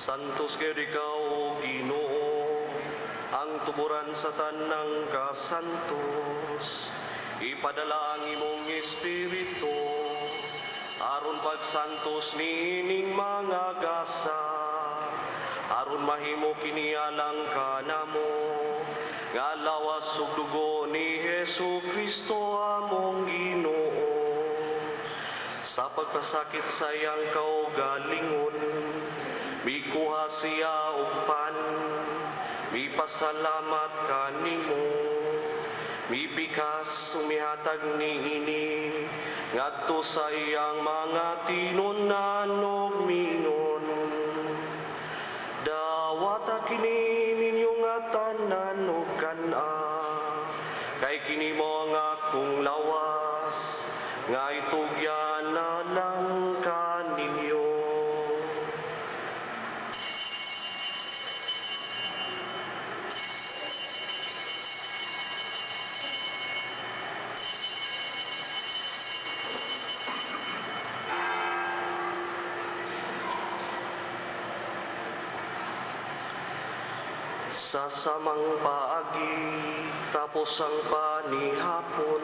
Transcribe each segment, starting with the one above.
Santos kayo ikaw, O Ginoo, ang tuburan sa tanang kasantos. Ipadala ang imong Espiritu, aron pagsantos niining mga gasa, aron mahimo kini alang kanamo, nga lawas ug dugo ni Hesu Kristo among Ginoo. Sa pagpasakit sa iyang kaugalingon, mikuha siya og pan, mipasalamat kanimo, mipikas umihatag niini ngadto sa iyang mga tinunan ug minon. Dawata kini ninyo nga tanan ug kan-a, kay kini mo ang akong lawas, nga itugyan na lang kaninyo. Sa samang paagi, tapos ang panihapon,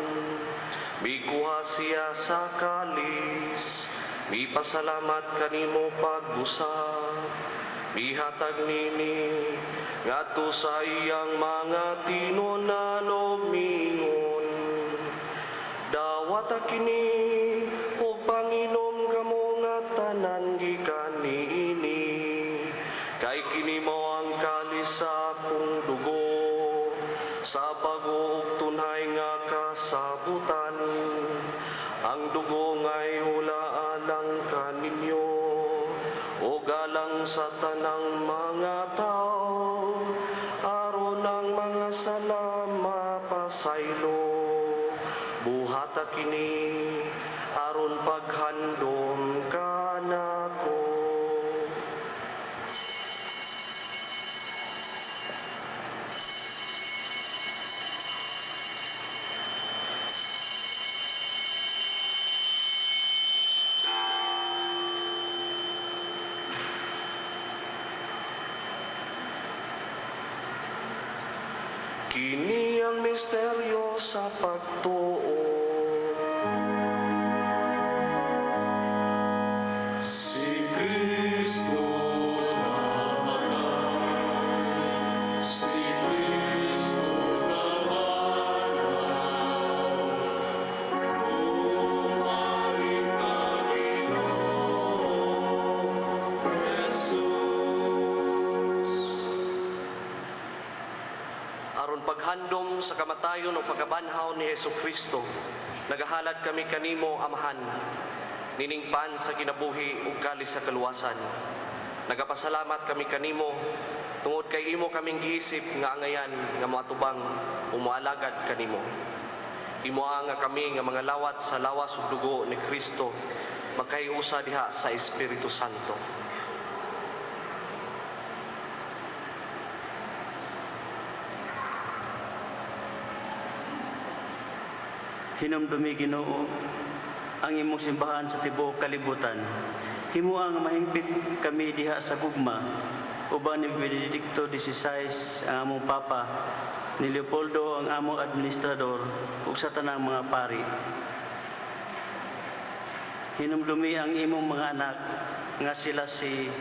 mikuha siya sa kalis, mipasalamat kanimo pag-usap, mihatag nini ngadto sa iyang mga tinunan ug mingon. Dawata kini ug panginom kamo nga tanan gikan niini, kay kini mao ang kalis sa akong dugo, sa bago ug tunay nga kasabutan. Ang dugo nga'y hulaalang kaninyo, o galang sa tanang mga tao, aron ang mga sala mapasaylo. Buhata kini, aron paghandom kanako. Kini ang misteryo sa pagtuo. Si Kristo namatay, si Kristo namatay, umaring ka Ginoong Jesus. Aron paghandom sa kamatayon o pagkabanhaw ni Hesu Kristo, nagahalad kami kanimo, Amahan, niningpan sa kinabuhi ug kalis sa kaluwasan. Nagapasalamat kami kanimo, tungod kay imo kaming giisip nga angayan nga moatubang o moalagad kanimo. Imo nga kami nga mga lawat sa lawas ug dugo ni Kristo, magkayusa diha sa Espiritu Santo. Hinumdumi, Ginoo, ang imong simbahan sa tibuok kalibutan. Himuang nga mahingpit kami diha sa gugma, uban ni Benedicto XVI ang among Papa, ni Leopoldo ang among administrador, ug sa tanang mga pari. Hinumdumi ang imong mga anak nga sila si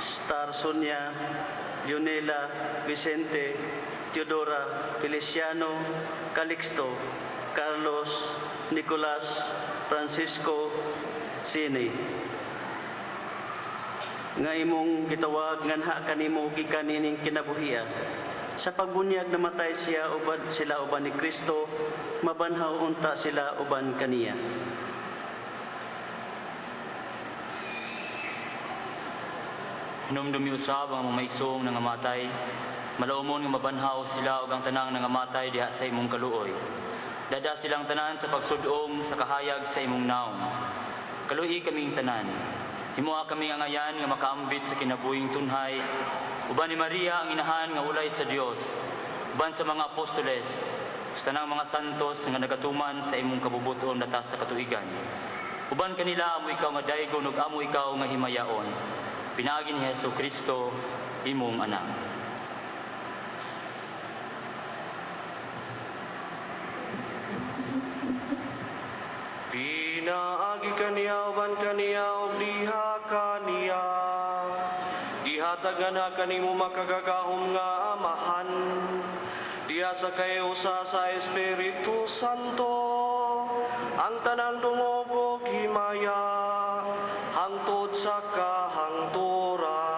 Star Sonia, Leonela, Vicente, Teodora, Feliciano, Calixto, Carlos, Nicolas, Francisco, Sine. Nga imong gitawag nganha kanimo gikan nining kinabuhian. Sa pagbunyag namatay siya sila uban ni Kristo, mabanhaw unta sila uban kaniya. Hinumdumi usab ang mga maigsoong nangamatay, malaumon nga mabanhaw sila ug ang tanang nangamatay diha sa imong kaluoy. Dada silang tanan sa pagsudong sa kahayag sa imong naong. Kaluhi kaming tanan. Himuha kami angayan nga makaambit sa kinabuhing tunhay, uban ni Maria ang inahan nga ulay sa Dios, uban sa mga apostoles, sa tanang mga santos nga nagatuman sa imong kabubuton latas sa katuigan. Uban kanila amo ikaw nga daygon ug amo ikaw nga himayaon. Pinaagi ni Hesus Kristo imong anak. Pinaagi kaniya uban kaniya ug diha kaniya. Ihatagan na kanimo makagagahom nga amahan. Diha sa kayusa sa Espiritu Santo. Ang tanang dungog ug himaya hangtod sa kahangturan.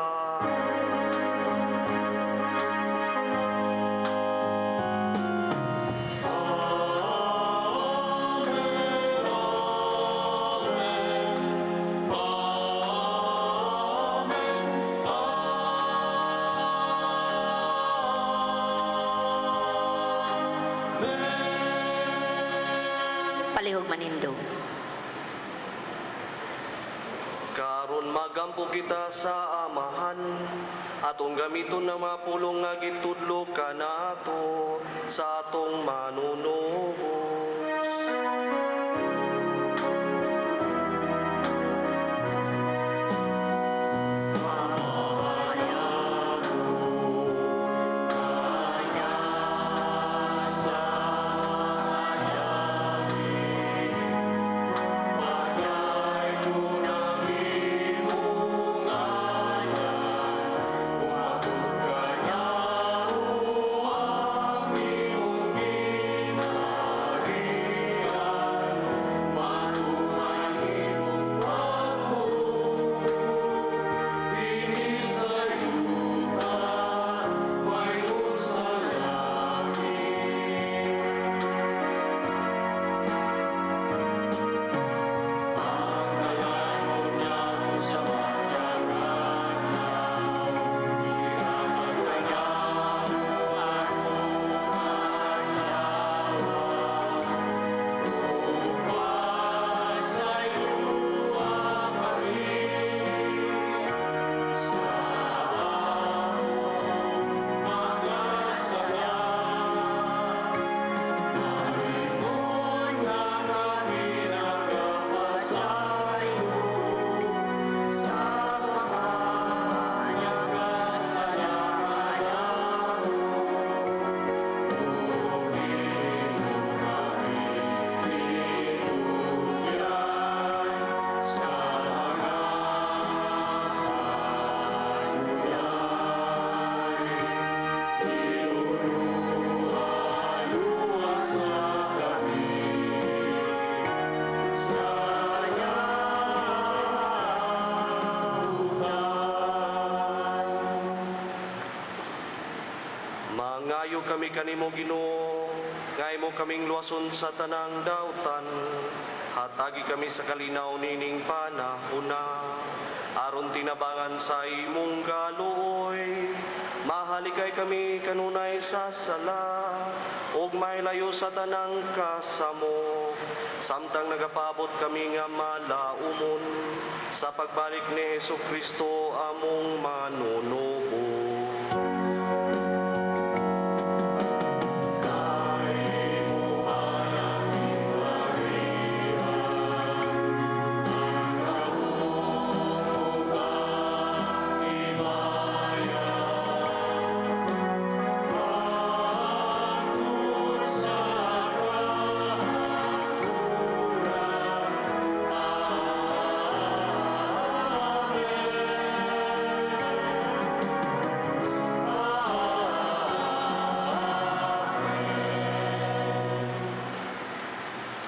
Palihog manindo. Karon magampo kita sa amahan, atong gamiton na mga pulong nga gitudlo kanato sa atong manunubos. Mangayo kami kanimo Ginoo, nga imo kaming luwason sa tanang dautan. Hatagi kami sa kalinaw nining panahona, aron tinabangan sa imong galuoy. Mahalikay kami kanunay sa sala, ug mailayo sa tanang kasamo. Samtang nagapabot kami nga malaumon, sa pagbalik ni Hesus Kristo among manunubo.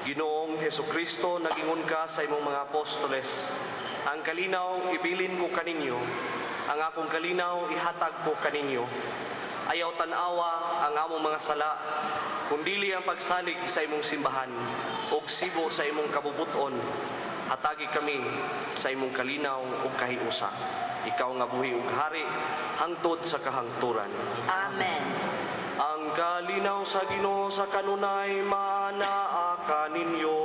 Ginoong Hesukristo, nagingon ka sa imong mga apostoles, ang kalinaw ibilin ko kaninyo, ang akong kalinaw ihatag ko kaninyo. Ayaw tanawa ang among mga sala, kundili ang pagsalig sa imong simbahan, ug sibo sa imong kabubuton. Hatagi kami sa imong kalinaw ug kahiusa. Ikaw nga buhi ug hari, hangtod sa kahangturan. Amen. Ang kalinaw sa Ginoo sa kanunay manaa kaninyo.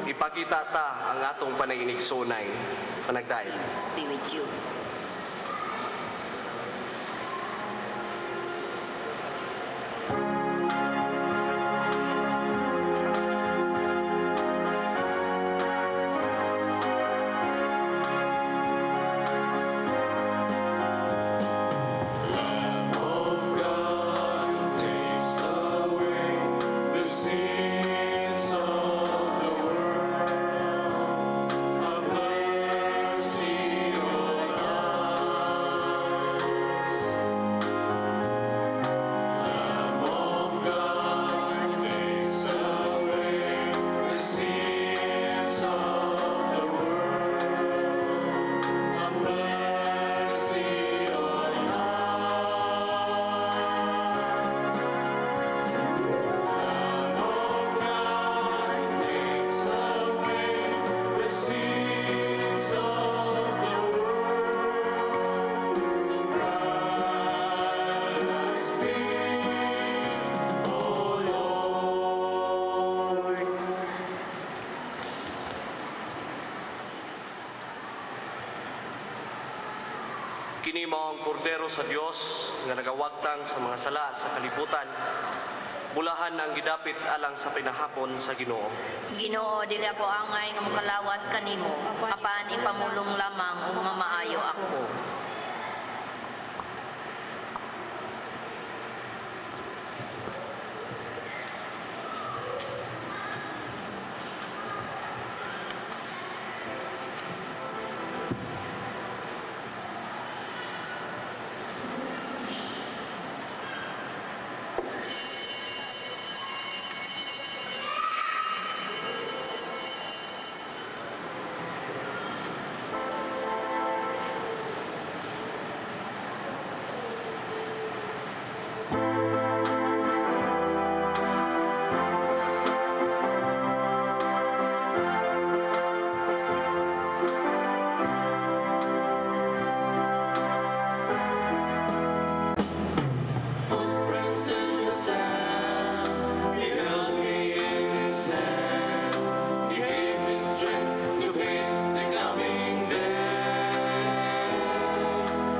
Ipakita ta ang atong panaginig sunay. Panagday. Be with you. Kini mao ang kordero sa Dios nga nagawagtang sa mga sala sa kalibutan. Bulahan ang gidapit alang sa pinahapon sa Ginoo. Ginoo, dili ako angay nga mokalawat kanimo. Apan ipamulong lamang ug mamaayo ako. Footprints in the sand. He held me in his hand. He gave me strength to face the coming day.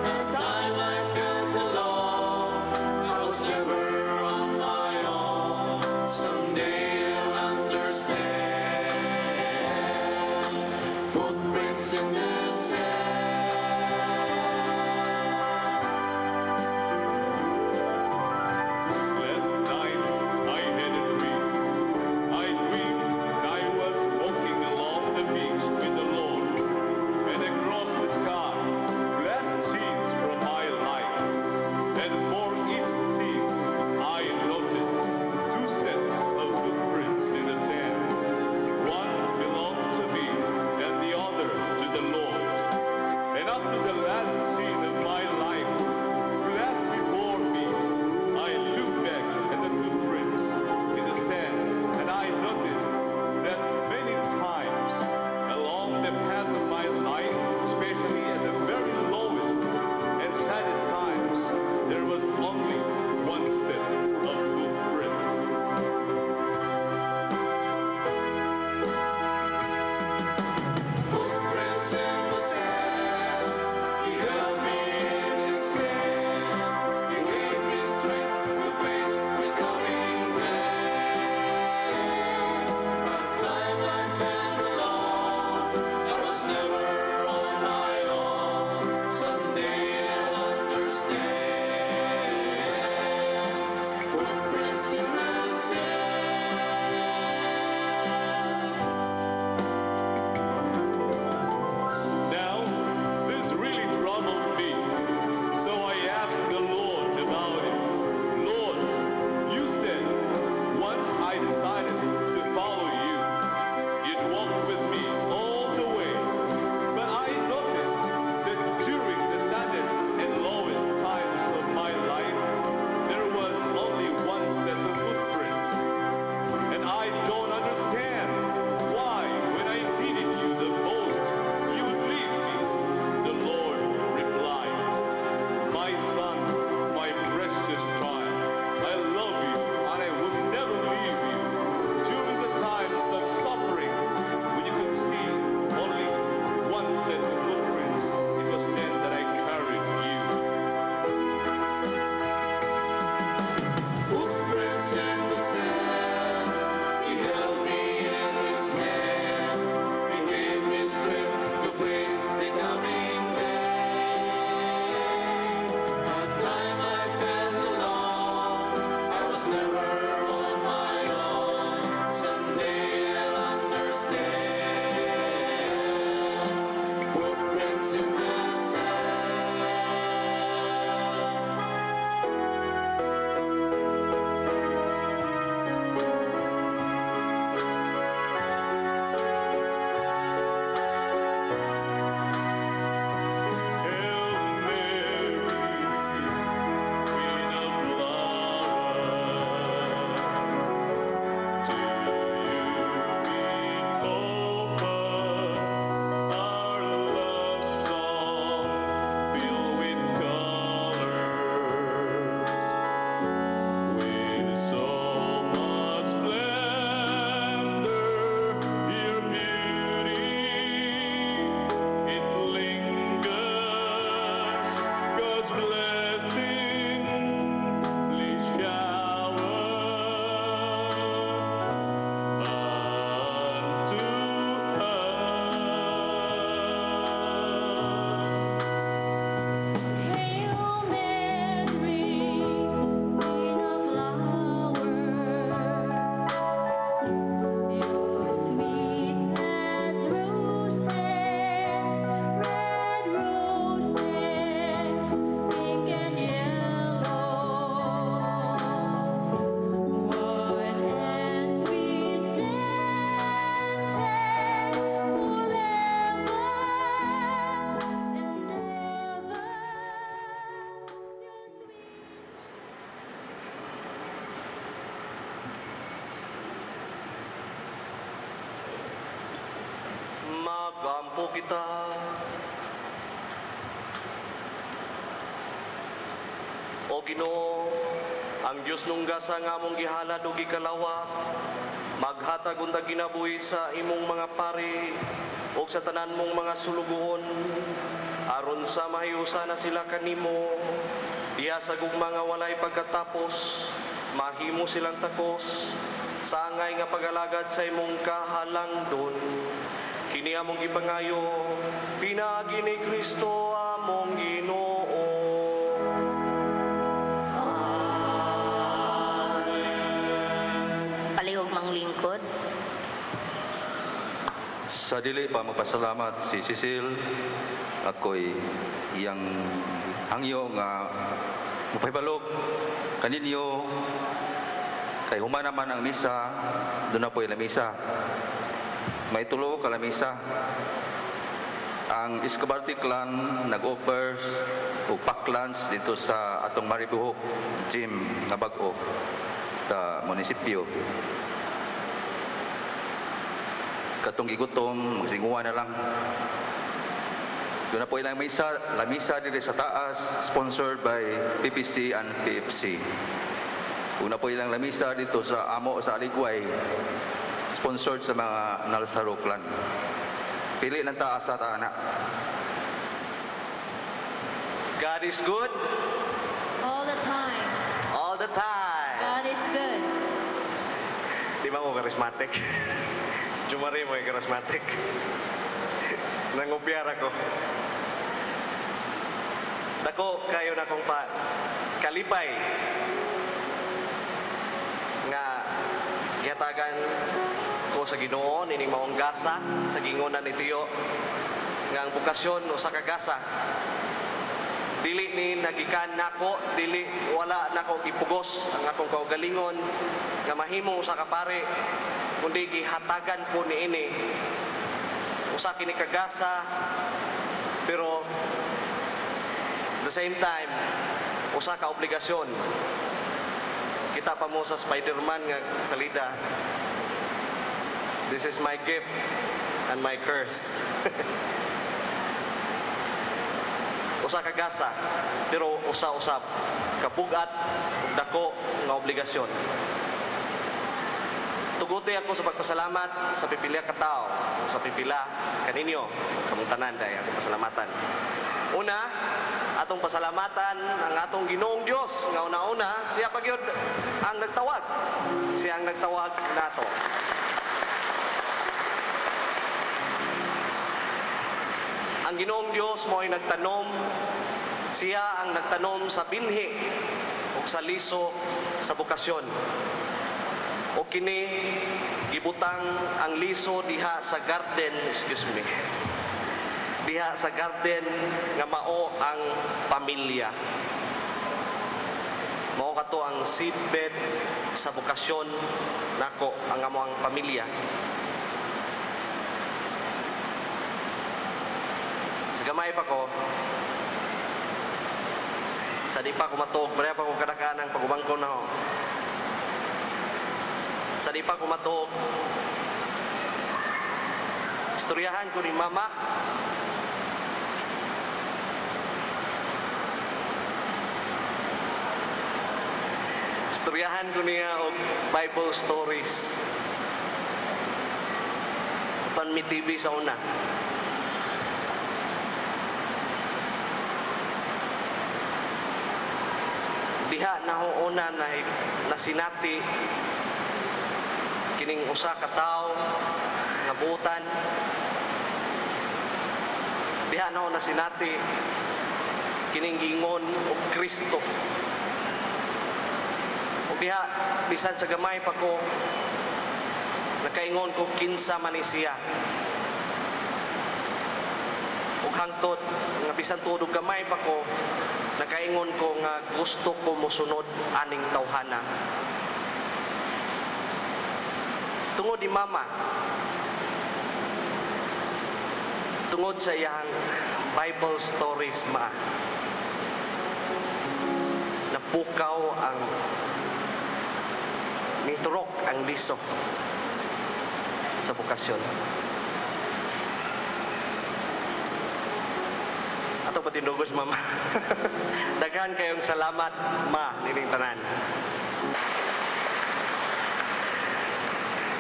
At times I felt alone. I was never on my own. Someday I'll understand. Footprints in the sand. Last night I had a dream. I dreamed I was walking along the beach with the Lord, and across the sky flashed scenes from my life. And for each scene I noticed two sets of footprints in the sand. One belonged to me, and the other to the Lord. Apo kita. O Ginoo, ang Dios nung gasa nga mong gihalad o gikalawak, maghatag unta ginabuhi sa imong mga pari o sa tanan mong mga sulugoon, aron sa mahiusa na sila kanimo, diha sa gugma nga walay pagkatapos, mahimo silang takos, sa angay nga pag-alagad sa imong kahalangdon. Kini among gipangayo, pinaagi ni Kristo among Ginoo. Palihog mang lingkod. Sa dili pa magpasalamat si Cecil, ako'y iyang hangyo nga mapahibalog kaninyo kay human naman ang misa, doon na po yung lamisa. May tulo ka lamisa. Ang Escobarte Clan nag-offers o pack-lunch dito sa atong Maribuhok gym nga bag-o sa munisipyo. Katong gigutom, magsinguha na lang. Doon na po ilang lamisa dito sa taas, sponsored by PPC and PFC. Una po ilang lamisa dito sa Amo sa Aligway, sponsored sa mga Nalsaro Clan. Pili ng taas sa taana. God is good All the time. all the time. God is good. Di ba ko charismatic? Jumari mo yung charismatic. Nangupyar ako. Dako kayo na kong kalipay nga gihatagan ko sa Ginoo nining maong gasa sa gingonan ni Tiyo nga ang bukasyon usa ka gasa. Dili ni nagikan nako, dili wala nako gipugos ang akong kaugalingon nga mahimong usa ka pare, kundi gihatagan ko niini usa kini kagasa, pero at the same time usa ka obligasyon. Kita pa mo sa Spider-Man nga salida, this is my gift and my curse. Usa ka gasa, pero usa-usap kabugat ug dako nga obligasyon. Tuguti ako sa pagpasalamat sa pipila ka tao, sa pipila kaninyo, kamong tanan day akong pasalamatan. Una, atong pasalamatan ang atong Ginoong Dios nga una-una siya pagyud ang nagtawag. Siya ang nagtawag nato. Ang Ginoong Dios mo'y nagtanom, siya ang nagtanom sa binhi o sa liso sa bukasyon. O kini gibutang ang liso diha sa garden, diha sa garden nga mao ang pamilya. Mao kato ang seedbed sa bukasyon nako ang amo ang pamilya. Sa gamay pa ko, sa di pa ko matuog, pareha pa ko kadakanang pagubangko na ho. Sa di pa ko matuog, istoryahan ko ni mama. Istoryahan ko niya og Bible stories. Upan mi TV sa una. Diha na ho una na nasinati kining usa ka tawo nga buotan. Diha na ho nasinati kining gingon og Kristo. Diha, bisan sa gamay pa ko, nakaingon ko kinsa man ni siya. Ug hangtod, nga bisan tuod gamay pa ko, nakaingon ko nga gusto ko mosunod aning tawhana. Tungod ni mama, tungod sa iyang Bible stories napukaw ang niturok ang liso sa bukasyon. Ato pati dugos, mama. Daghan kayong salamat, ma, nining tanan.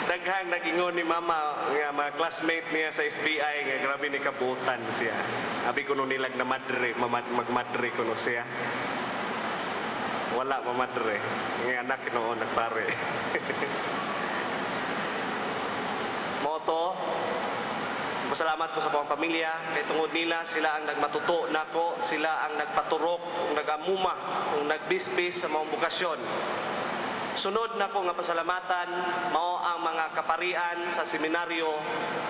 Daghang nagingon ni mama nga mga classmate niya sa SBI nga grabe ni kabutan siya. Abi kuno nilag na madre, magmadre kuno siya. Wala mamadre. Nga anak noon nagpare. Moto, pasalamat ko sa akong pamilya kay tungod nila sila ang nagmatuto nako, sila ang nagpaturok, kung nagamuma, kung nagbisbis sa mga bukasyon. Sunod nako nga pasalamatan mao ang mga kaparian sa seminaryo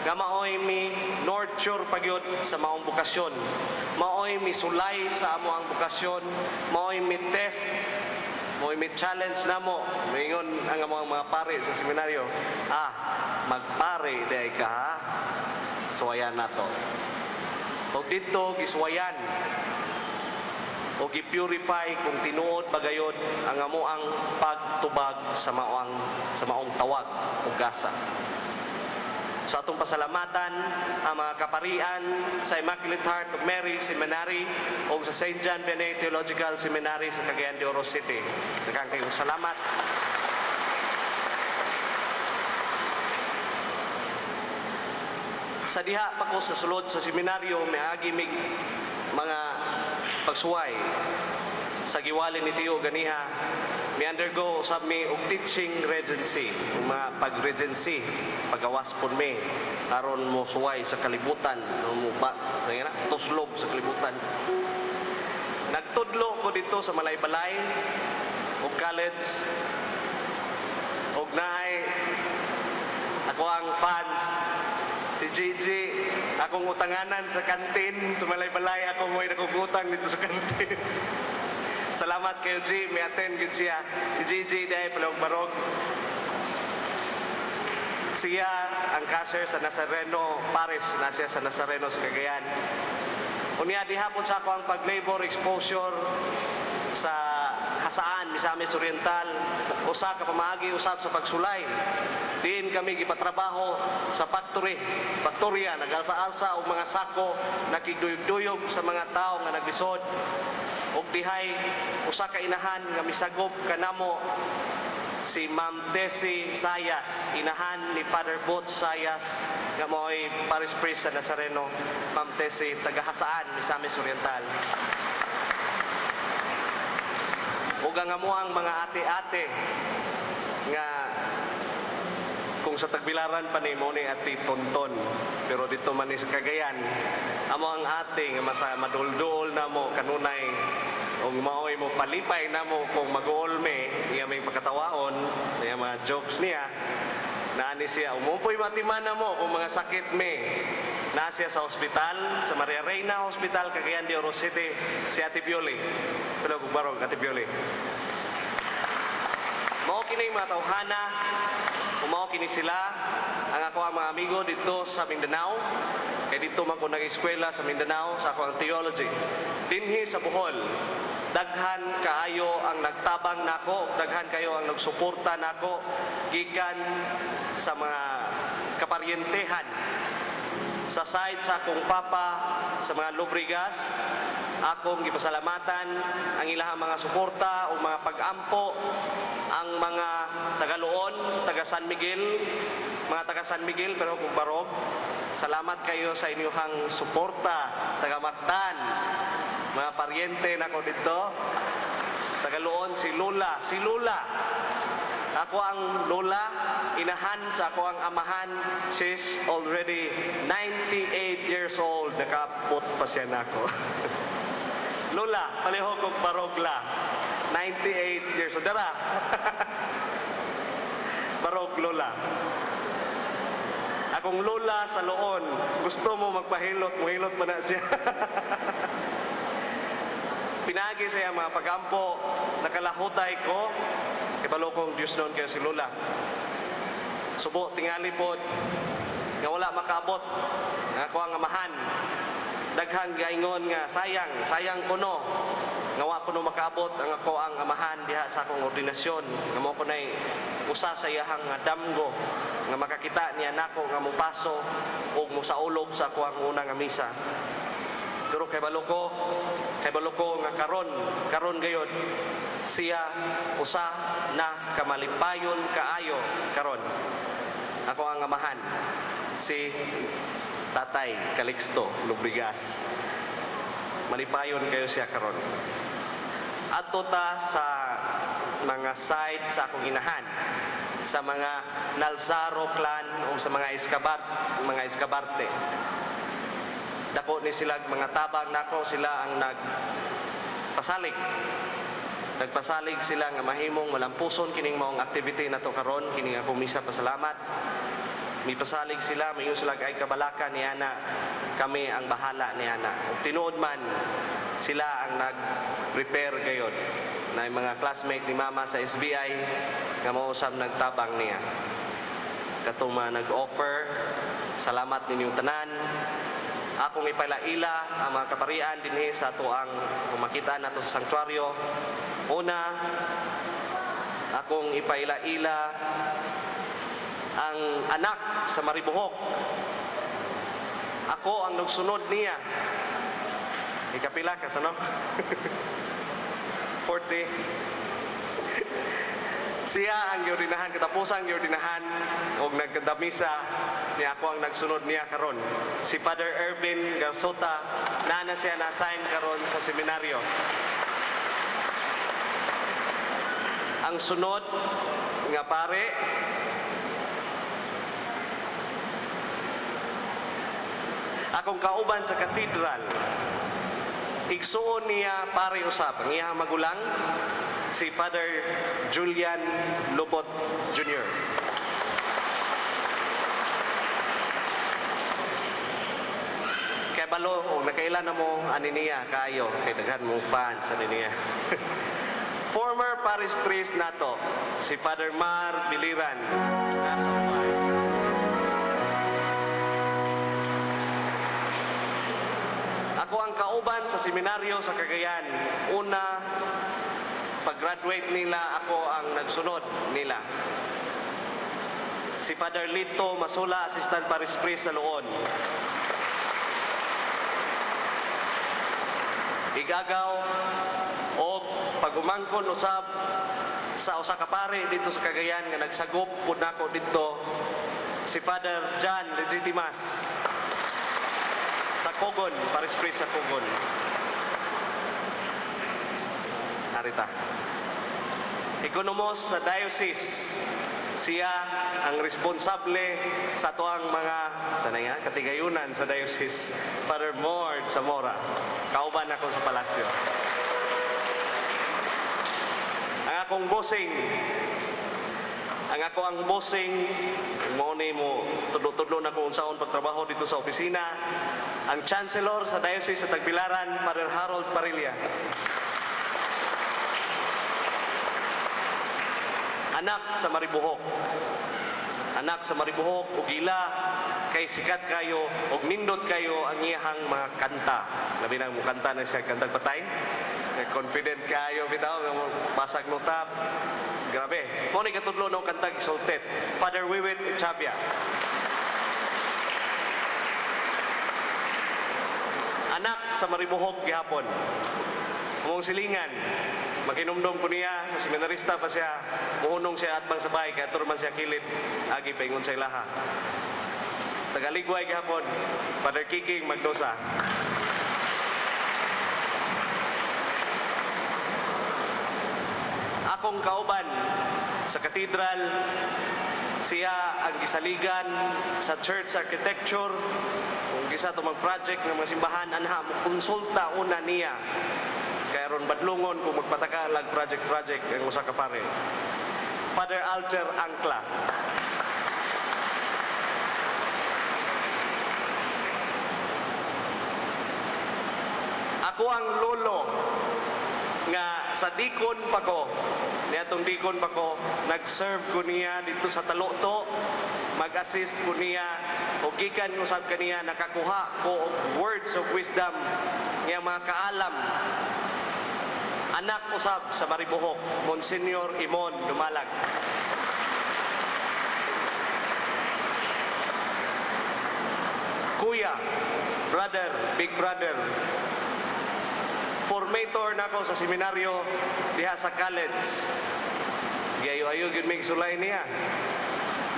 nga maoy mi nurture pagyud sa maong bukasyon. Maoy mi sulay sa amo ang bukasyon, maoy mi test, maoy mi challenge namo. Mingon ang among mga pare sa seminaryo, magpare day ka ha. Suwayan nato. O dito giswayan o gi-purify kung tinuod bagayod ang amoang pagtubag sa maong tawag o gasa. Sa atong pasalamatan ang mga kaparian sa Immaculate Heart of Mary Seminary o sa St. John Vianney Theological Seminary sa Cagayan de Oro City. Daghang kayong salamat. Sa diha pa ko sa sulod sa seminaryo may agi mig mga pagsuway sa giwali ni Tio ganiha mi undergo usab mi og teaching regency, mga pag-regency, pagawaspon mi aron mo suway sa kalibutan, mo ba tuslob sa kalibutan. Nagtudlo ko dito sa Malaybalay og college og naay ako ang fans si Gigi, akong utanganan sa kantin sa Malaybalay, ako mo'y nakugutang dito sa kantin. Salamat kayo, G. May attend good siya. Si Gigi dahil palog-barog. Siya ang cashier sa Nazareno Parish, na siya sa Nazareno sa Cagayan. Unya, dihapon sa ako ang pag-labor exposure sa Hasaan, Misamis Oriental, usa ka pamaagi usab sa pagsulay. Diin kami gipatrabaho sa faktorya, nagalsa-alsa og mga sako, nakigduyog-duyog sa mga tao nga naglisod. Og dihay usa ka inahan nga misagop kanamo si Ma'am Tessie Sayas, inahan ni Father Boots Sayas nga mo'y parish priest sa Nazareno. Ma'am Tessie, taga Hasaan, Misamis Oriental. Ug ang amuang mga ate-ate nga kung sa Tagbilaran pa ni mo ni ati Tonton, pero dito man ni sa Cagayan amo ang ate nga madul-dul na mo kanunay ug maoy mo palipay na mo kung mag-olme iya may pagkatawaon iya mga jokes niya naani siya umupoy matiman na mo kung mga sakit me na siya sa ospital sa Maria Reina Hospital Cagayan de Oro City si Ate Bioli. Pero barog Ate Bioli. Mao kini mga tawhana, mao kini sila ang ako ang mga amigo dito sa Mindanao. Kaya dito man ko nag-eskwela sa Mindanao sa ako ang theology. Dinhi sa Bohol, daghan kaayo ang nagtabang nako, daghan kayo ang nagsuporta nako gikan sa mga kaparyentehan sa side sa akong papa sa mga Lubrigas. Akong gipasalamatan ang ilahang mga suporta o mga pag-ampo ang mga taga-Luon, taga San Miguel, mga taga San Miguel pero kung barog. Salamat kayo sa inyong suporta, taga Mactan, mga paryente nako dito. Taga-Luon si Lula. Ako ang lola, inahan sa ako ang amahan. She's already 98 years old. Nakapot pa siya na ako. Lola, palihog kong barogla. 98 years old. Dara. Barog lola. Akong lola sa Loon. Gusto mo magpahilot, muhilot pa na siya. Pinagi siya mga pagampo. Nakalahutay ko. Ibalo kong Diyos noon kayo si Lola. Subo, tingali po, nga wala makaabot, nga ako ang amahan. Daghang gaingon nga, sayang ko no, nga wala ko no makaabot, ang ako ang amahan diha sa akong ordinasyon, nga mo ko na'y usa sa iyahang nga damgo, nga makakita niya nako nga mupaso, o musaulog sa ako ang unang misa. Pero kay baloko nga karon gayod siya usa na kamalipayon kaayo karon. Ako ang amahan si Tatay Calixto Lubrigas. Malipayon kayo siya karon. Adto ta sa mga side sa akong inahan, sa mga Nalzaro clan o sa mga Escabarte. Dako ni sila mga tabang nako, sila ang nagpasalig sila nga mahimong malampuson kining maong activity nato karon, kining ako misa pasalamat. Mipasalig sila, mayon sila ay kabalaka ni ana, kami ang bahala ni ana. Ug tinuod man sila ang nag-prepare gayod na yung mga classmate ni Mama sa SBI nga mausab nagtabang niya. Katong nag-offer, salamat ninyong tanan. Akong ipalaila ang mga kaparian dinhi sa ato ang makita nato sa sanktuaryo. Una, akong ipailaila ang anak sa Maribohok. Ako ang nagsunod niya. Ikapila ka sa no? 40. Siya ang yordinahan, katapusan ang yordinahan o nagkandamisa niya. Ako ang nagsunod niya karon. Si Father Ervin Garsota, na siya na-assign karon sa seminaryo. Ang sunod nga pare, akong kauban sa katedral, igsuon niya pare usab ang iyang magulang, si Father Julian Lubot Jr. Kaya balo, nakailan na mo ani niya kayo, kay daghan mong fans ani niya. Former parish priest nato, si Father Mar Biliran. Nasa Hawaii. Ako ang kauban sa seminaryo sa Cagayan. Una, pag-graduate nila, ako ang nagsunod nila. Si Father Lito Masula, Assistant Parish Priest sa Luon. Igagaw o pag-umangkon usab sa usa ka pare dito sa Cagayan nga nagsagop pud nako dito, si Father John Legitimas sa Cogon, Parish Priest sa Cogon. Narita. Ekonomos sa diocese. Siya ang responsable sa tuang mga katigayunan sa diocese. Father Mord Zamora. Kauban ako sa palasyo. Ang akong bossing, mo tudlo-tudlo na kung saan pagtrabaho dito sa opisina. Ang Chancellor sa Diocese sa Tagbilaran, Father Harold Parilla. Anak sa Maribohok, ug ila kay sikat kayo ug nindot kayo ang iyahang mga kanta. Labi na mo kanta na siya, kantang patay. Confident kayo bitaw, basag notap. Grabe. Mo ni katudlo ng kantang Exalted. Father Wiwit Chabia. Anak sa Maribohok gihapon. Umong silingan. Makinumdum ko niya sa seminarista pa siya. Muhunong siya atbang sabay kaya turman siya kilit. Agi paingon sa ilaha. Tagaligway gihapon. Father Kiking Magdosa. Akong kauban sa katedral, siya ang gisaligan sa church architecture. Kung gisa ito mag-project ng mga simbahan, anha, konsulta una niya. Kaya ron badlungon kung magpataka lag project ang usa ka pare. Father Alger Angkla. Ako ang lolo nga sa dikon pa ko, niatong dikon pa ko, nag-serve ko niya dito sa Taloto, mag-assist ko niya, o gikan usab kaniya, nakakuha ko og words of wisdom, nga mga kaalam. Anak usab sa Maribohok, Monsignor Imon Dumalag. Kuya, brother, big brother. Formator na ako sa seminaryo diha sa college. Gayo-ayo gyud mig sulay niya.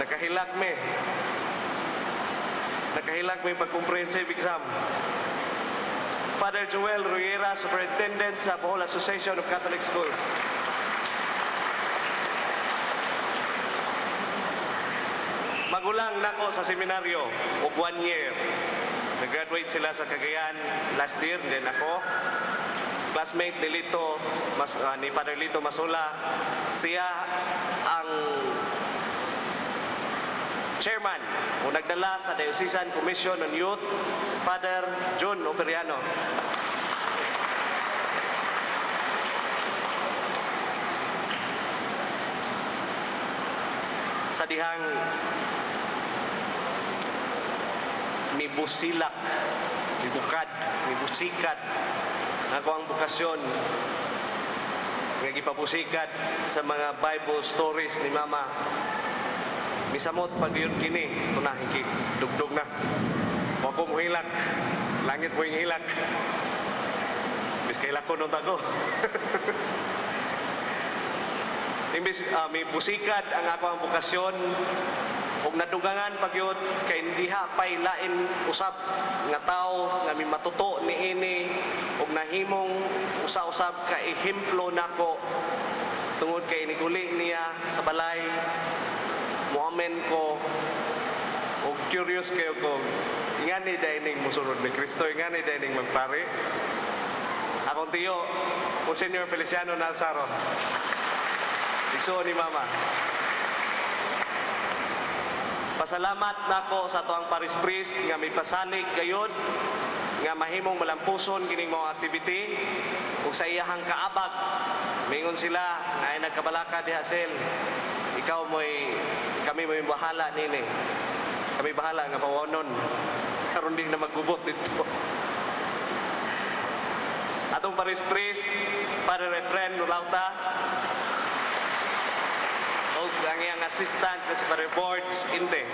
Nakahilak me. Nakahilak me pag comprehensive exam. Father Joel Ruiera, Superintendent sa Bohol Association of Catholic Schools. Magulang nako sa seminaryo og 1 year. Nag-graduate sila sa Cagayan last year, then ako classmate ni ni Father Lito Masula. Siya ang chairman o nagdala sa Diocesan Commission on Youth, Father John Operiano. Sa dihang mibusilak, mibukad, mibusikat ako ang bukasyon nga gipabusikat sa mga Bible stories ni Mama. Misamot pag yun kini, ito na, dugdog na. Huwag ko muhilak, langit mo yung hilak. Bis kailak ko nung tago. Imbis may busikat ang ako ang bukasyon, ug nadugangan pag yun, kay hindi pay lain usab nga tao nga may matuto ni ini ug nahimong usa-usab ka ehemplo nako tungod kay niguli niya sa balay. Muamen ko o curious kayo ko ingani dining musunod ni Kristo, ingani dining magpari. Akong tiyo Monsignor Feliciano Nazaro, igsuon ni Mama. Pasalamat nako sa tuang Paris Priest nga may pasalig gayud nga mahimong malampuson kining mga activity ug sa iyahang kaabag mingon sila nga ay nagkabalaka diha sel. Kami mo'y bahala nini. Kami bahala nga pawonon. Karon din na maggubot dito. Atong Paris Priest, Father Efren Nulauta, o ang iyang assistant na si Father Boards Inte.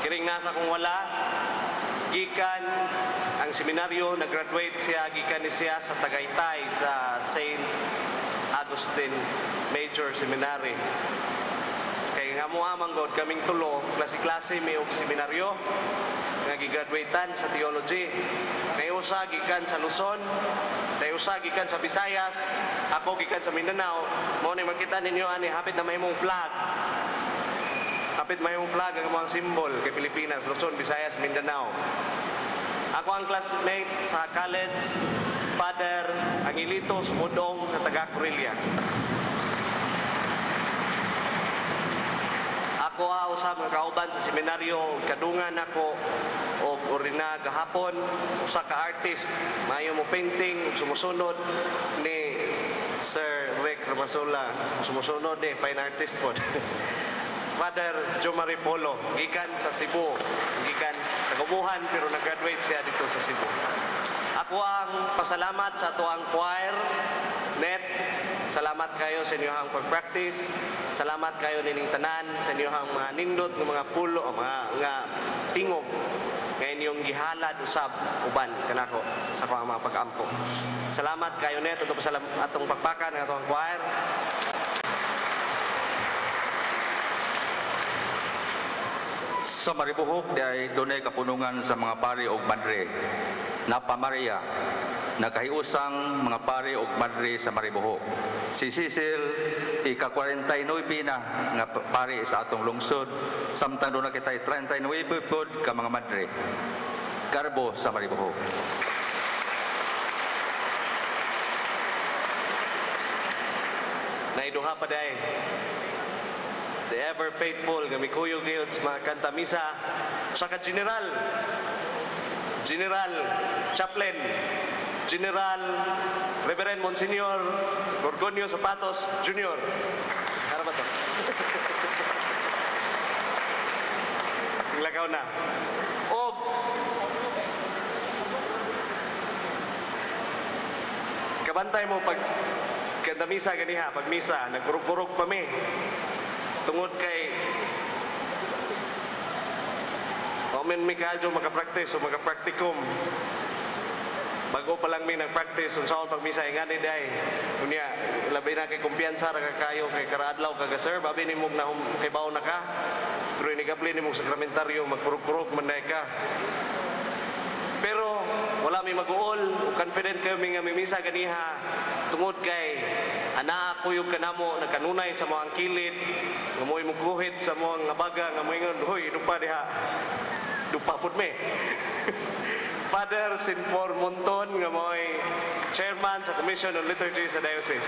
Kiring nasa kung wala, gikan ang seminaryo, nag-graduate siya, gikan ni siya sa Tagaytay sa St. Augustine Major Seminary. Kaya nga mo amang god kaming tulo, klase-klase may og seminaryo, nga gigraduatean sa theology. May usa gikan sa Luzon, may usa gikan sa Visayas, ako gikan sa Mindanao. Mo ni makita ninyo ani hapit na mahimong flag. Hapit mahimong flag ang mga symbol kay Pilipinas, Luzon, Visayas, Mindanao. Ako ang classmate sa college, Father Angelito Sumudong na taga Corelia. Ako usab nga kauban sa seminaryo, kadungan ako og orina gahapon, usa ka artist, maayo mo painting ug sumusunod ni Sir Rick Ramasula, sumusunod ni fine artist po. Father Jo Maripolo, gikan sa Cebu, gikan sa Tagubuhan pero nag-graduate siya dito sa Cebu. Ako ang pasalamat sa tuang choir, net. Salamat kayo sa inyong pag-practice. Salamat kayo nining tanan sa inyong mga nindot ng mga pulo, mga tingog nga inyong gihalad usab uban kanako sa akong mga pag-ampo. Salamat kayo net atong pagpakan ng atong choir. Sa Maribohok, di ay dunay kapunungan sa mga pari o madre. Napa Maria, nakahiusang mga pari o madre sa Maribohok. Si Cecil, ika-49 na nga pari sa atong lungsod. Samtang doon na kita'y 39 pod ka mga madre. Garbo sa Maribohok. Naiduha pa day. The ever faithful nga mikuyog gayud sa mga kanta misa usa ka general chaplain General Reverend Monsignor Gorgonio Zapatos Jr. Ano ba to? Lagaw na. O kabantay mo pag kanta misa ganiha, pag misa nagkurog-kurog pa mi. Tungod kay Maumin mi kadyo makapractice o makapraktikum. Bago pa lang mi nagpractice unsaon pagmisa ingani day. Unya labi na kay kumpiyansa ra kayo kay karadlaw kaga sir, babi nimo na kay bawo na ka. Pero inigabli nimo sakramentaryo magkurog-kurog man day ka. Pero wala mi mag-uol, confident kayo mi nga mimisa ganiha tungod kay ana ako yung kanamo nagkanunay sa mga kilid, nga mo'y muguhit sa mga baga nga mo'y hoy dupa diha. Dupa pud me. Father Sinfor Monton nga mo'y chairman sa Commission on Liturgy sa Diocese.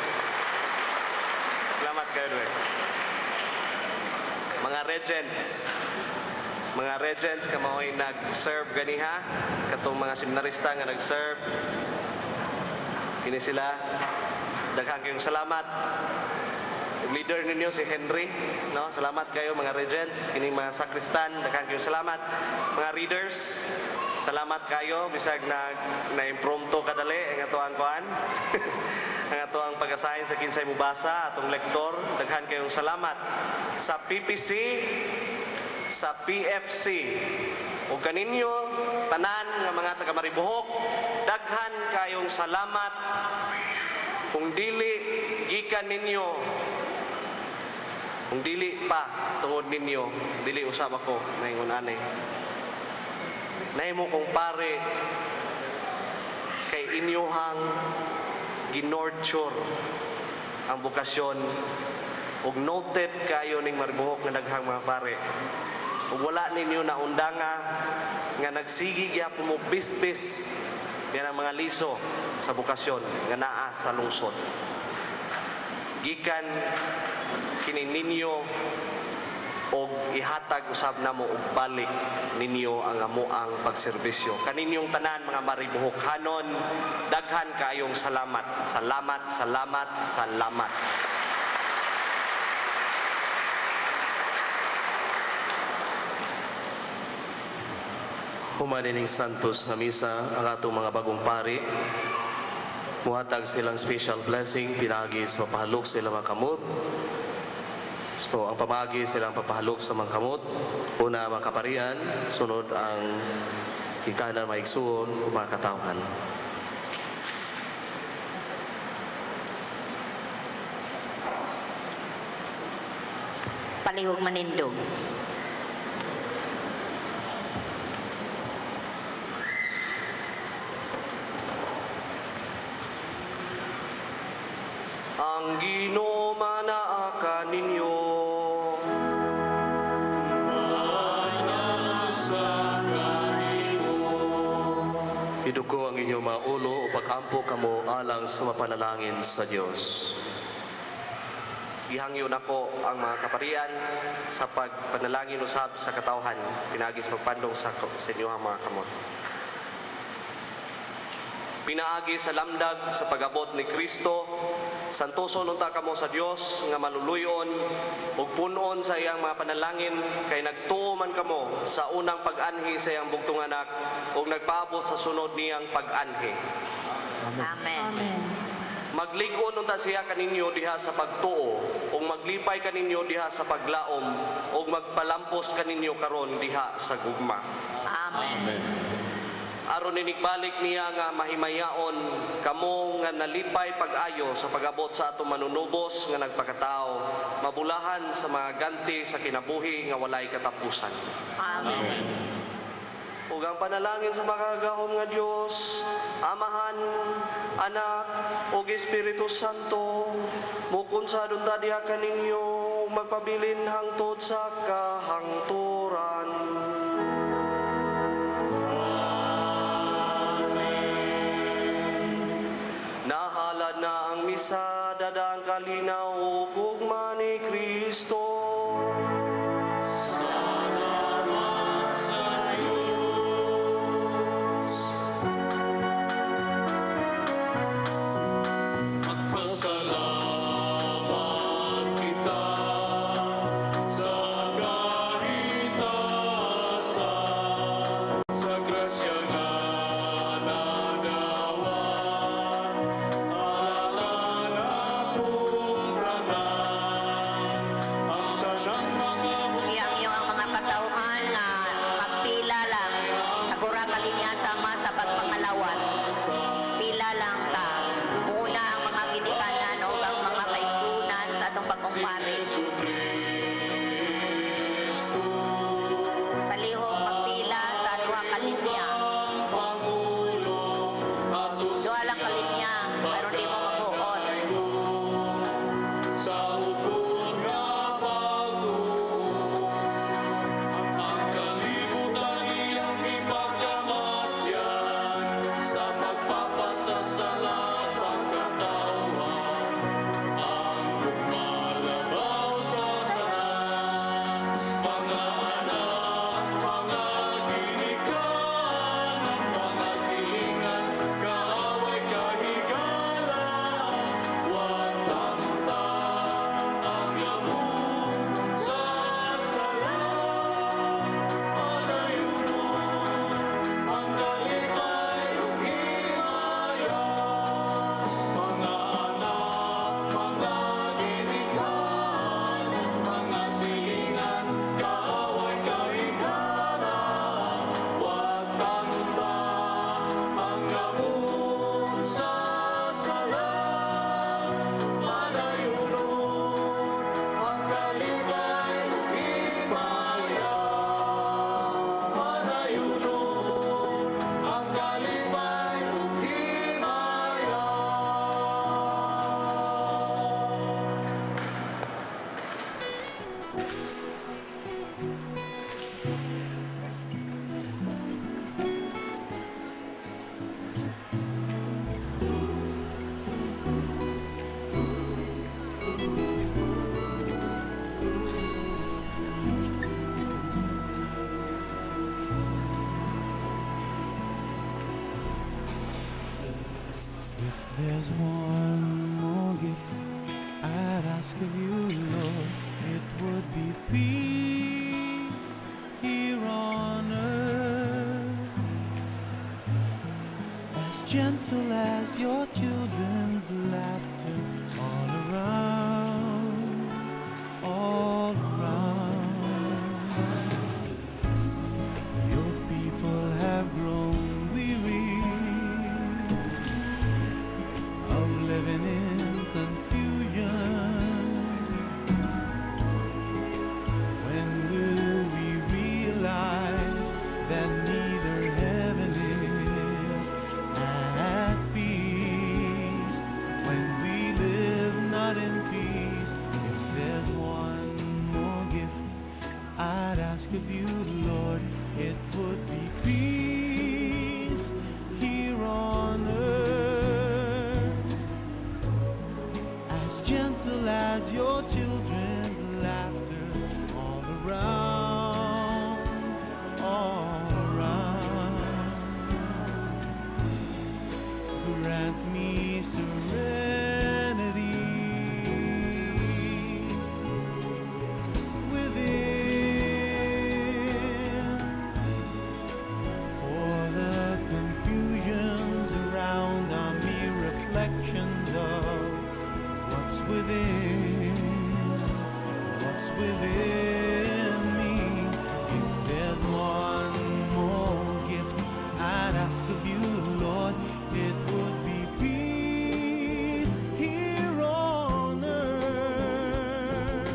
Salamat kayo doon. Mga regents ka mo'y nag-serve ganiha, katong mga seminarista nga nag-serve. Kini sila, daghang kayong salamat. Leader ninyo si Henry, no? Salamat kayo mga regents, kini mga sakristan, daghang kayong salamat. Mga readers, salamat kayo bisag na-impromptu kadali ang atoang kuan. Ang atoang pag-asahin sa kinsay mubasa atong lektor, daghan kayong salamat sa PPC, sa PFC. O kaninyo tanan nga mga taga Maribohok, daghan kayong salamat. Kung dili gikan ninyo, kung dili pa tungod ninyo, dili usab ako naingon anay. Nahimo kong pare kay inyohang ginorture ang bukasyon ug noted kayo ning Maribohok nga daghang mga pare. Ug wala ninyo na undanga nga nagsigi gyapon mo bis-bis yan ang mga liso sa bukasyon nga naa sa lungsod. Gikan kini ninyo og ihatag usab namo og balik ninyo ang amoang pagserbisyo. Kaninyong tanan mga Maribohokhanon, daghan kayong salamat. Salamat, salamat, salamat. Humanining Santos nga misa ang atong mga bagong pari. Muhatag silang special blessing, pinagi sa papahalok sa ilang mga kamot. So, ang pamagi silang papahalok sa mga kamot. Una, mga kaparian. Sunod, ang ikanan, maigsuon, o mga katawhan. Palihog manindog. Ang Ginoo manaa ninyo. Iduko ang inyong mga ulo o pag-ampo kamo alang sa mapanalangin sa Diyos. Gihangyo nako ang mga kaparian sa pagpanalangin usab sa katawhan, pinagi sa pagpandong sa inyo ang mga kamot. Pinaagi sa lamdag sa pag-abot ni Kristo, santoson unta kamo sa Dios nga maluluyon ug punon sa iyang mga panalangin kay nagtuo man kamo sa unang pag-anhi sa iyang bugtong anak ug nagpaabot sa sunod niyang pag-anhi. Amen. Maglig-on unta siya kaninyo diha sa pagtuo ug maglipay kaninyo diha sa paglaom ug magpalampos kaninyo karon diha sa gugma. Amen. Aron inigbalik niya nga mahimayaon kamo nga nalipay pag-ayo sa pag-abot sa atong manunubos nga nagpakatao, mabulahan sa mga ganti sa kinabuhi nga walay katapusan. Amen. Ug ang panalangin sa makagahom nga Dios, Amahan, Anak, ug Espiritu Santo, mukon sa dunta diha kaninyo magpabilin hangtod sa kahangturan. Nahalad na ang misa, dadang kalinaw ug gugma ni Kristo. Salamat sa Diyos. Magpasalamat kita sa kahitasan, sa grasya nga nanawan. Alaala na kung ranang ang kalinya sama sa pagpangalawat. Pila lang ta. Muna ang mga ginikanan o ang mga kaigsunan sa atong bagong pari. Palihog magpila sa duha kalinya. Duha lang kalinya, pero di mo mabuot. Sa hukod nga pagtuon, ang kalibutan iyang ipagkamatyan sa pagpapasasala sa katawan. Ang kumalabaw sa tanan, mga anak, mga ginikanan, mga silingan, kaaway kahigalan, watang-ta ang lamang sa sala. Manayunon ang kalipay ug himaya, mga anak, mga ginikanan, mga silingan, kaaway kahigalan, watang-ta ang lamang sa sala. Manayunon ang kalipay ug himaya, manayunon ang kalipay ug himaya. There's one more gift I'd ask of you, Lord. It would be peace here on earth, as gentle as your children's laughter all around, all around. Your people have grown weary of living in confusion. When will we realize that neither heaven is at peace? When we live not in peace, if there's one more gift I'd ask of you, Lord, it would be peace here on earth, as gentle as your children's laughter all around, all around. Grant me serenity within, for the confusions around are mere reflections of what's within, what's within me. If there's one more gift I'd ask of you, Lord, it would be peace here on earth,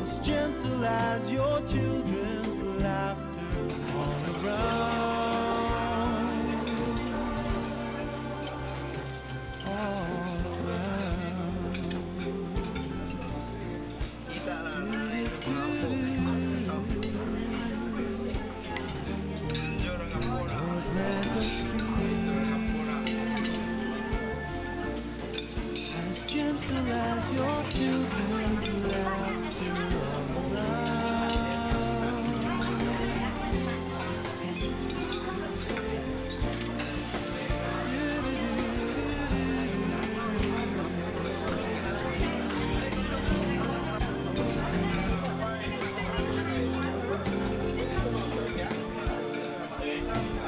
as gentle as your children's laughter all around, all around. Lord, grant us peace, as gentle as your children's laughter all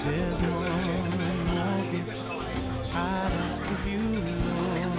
There's one more gift I'd ask of you, Lord.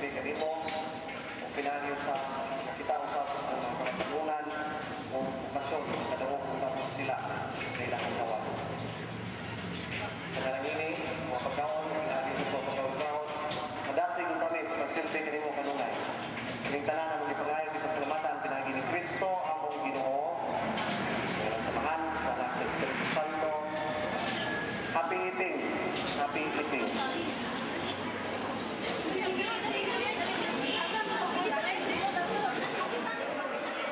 magsilbi kanimo o pinanyo sa kita usap ng mga pagtunan o okasyon kadawog tapos sila sa ilang tawag. Sa karangini, mga pagkaon, pinanyo sa mga pagkaon, madasig ang kami sa magsilbi kanimo kanunay. Kining tanan ang ipangayon di pasalamatan pinagi ni Kristo among Ginoo. Ang samahan sa anak ng Espiritu Santo. Happy eating. Happy eating.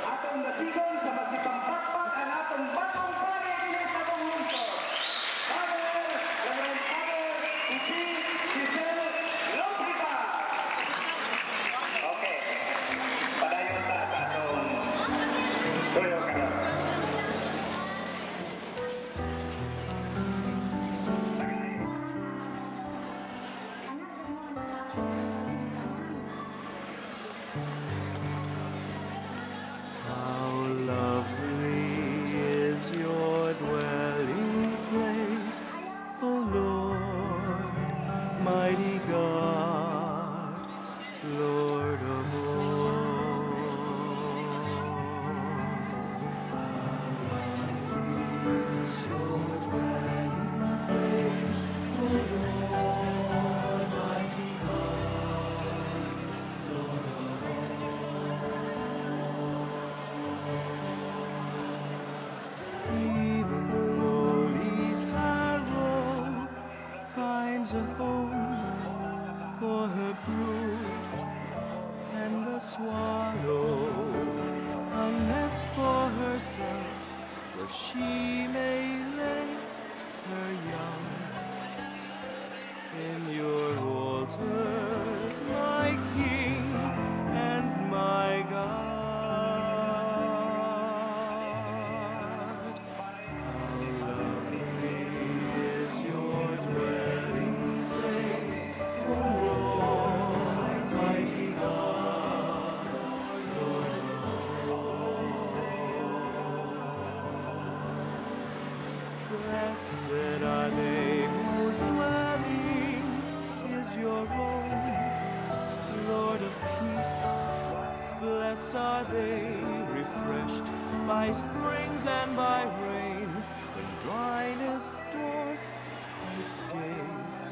Atong nasigon sa magsipampakpak ang atong batong pari din sa atong lungsod. Father, Reverend Father, Isi, Giselle, Lopita. Okay. Padayon na sa atong tuyo karon. How lovely is your dwelling place, O Lord, mighty God, Lord of all. How lovely is your dwelling place, O Lord, mighty God, Lord of Even the lowly sparrow finds a home for her brood, and the swallow a nest for herself where she may lay her young. In your altars, my King and my God. Blessed are they whose dwelling is your own, Lord of peace. Blessed are they, refreshed by springs and by rain, when dryness daunts and scathes.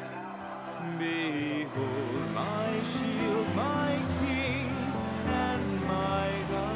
Behold my shield, my King, and my God.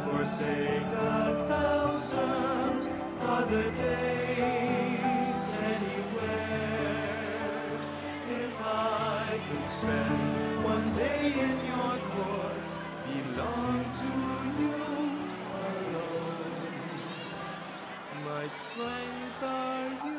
Forsake 1,000 other days anywhere. If I could spend one day in your courts, belong to you alone. My strength are you.